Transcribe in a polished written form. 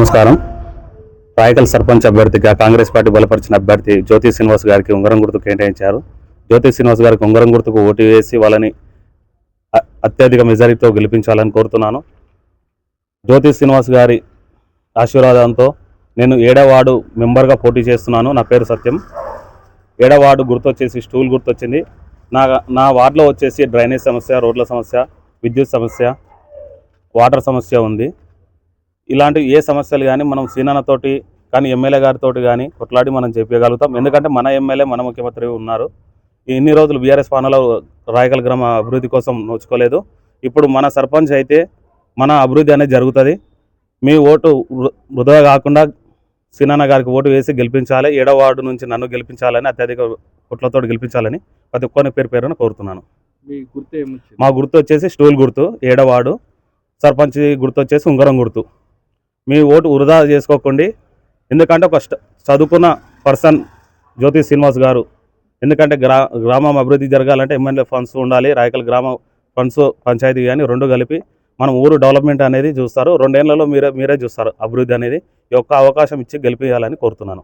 నమస్కారం. రాయకల్ సర్పంచ్ అభ్యర్థిగా కాంగ్రెస్ పార్టీ బలపరిచిన అభ్యర్థి జ్యోతి శ్రీనివాస్ గారికి ఉంగరం గుర్తు కేటాయించారు. జ్యోతి శ్రీనివాస్ గారికి ఉంగరం గుర్తుకు ఓటు వేసి వాళ్ళని అత్యధిక మెజారిటీతో గెలిపించాలని కోరుతున్నాను. జ్యోతి శ్రీనివాస్ గారి ఆశీర్వాదంతో నేను 7వ వార్డు మెంబర్గా పోటీ చేస్తున్నాను. నా పేరు సత్యం. 7వ వార్డు గుర్తు వచ్చేసి స్టూల్ గుర్తు వచ్చింది. నా వార్డులో వచ్చేసి డ్రైనేజ్ సమస్య, రోడ్ల సమస్య, విద్యుత్ సమస్య, వాటర్ సమస్య ఉంది. ఇలాంటి ఏ సమస్యలు కానీ మనం సీనాన్నతోటి కానీ ఎమ్మెల్యే గారితో కానీ కొట్లాడి మనం చెప్పగలుగుతాం. ఎందుకంటే మన ఎమ్మెల్యే మన ముఖ్యమంత్రి ఉన్నారు. ఇన్ని రోజులు బీఆర్ఎస్ పాలనలో రాయకల్ గ్రామ అభివృద్ధి కోసం నోచుకోలేదు. ఇప్పుడు మన సర్పంచ్ అయితే మన అభివృద్ధి అనేది జరుగుతుంది. మీ ఓటు వృధా కాకుండా సీనన్న గారికి ఓటు వేసి గెలిపించాలి. 7వ వార్డు నుంచి నన్ను గెలిపించాలని, అత్యధిక ఓట్లతో గెలిపించాలని ప్రతి ఒక్కరిని పేరున కోరుతున్నాను. మా గుర్తు వచ్చేసి స్టూల్ గుర్తు, 7వ వార్డు. సర్పంచ్ గుర్తు వచ్చేసి ఉంగరం గుర్తు. మీ ఓటు వృధా చేసుకోకండి. ఎందుకంటే ఒక చదువుకున్న పర్సన్ జ్యోతి శ్రీనివాస్ గారు. ఎందుకంటే గ్రామం అభివృద్ధి జరగాలంటే ఎమ్మెల్యే ఫండ్స్ ఉండాలి. రాయకల్ గ్రామ ఫండ్స్, పంచాయతీ కానీ రెండు కలిపి మనం ఊరు డెవలప్మెంట్ అనేది చూస్తారు. 2 ఏళ్లలో మీరే చూస్తారు అభివృద్ధి అనేది. ఈ ఒక్క అవకాశం ఇచ్చి గెలిపించాలని కోరుతున్నాను.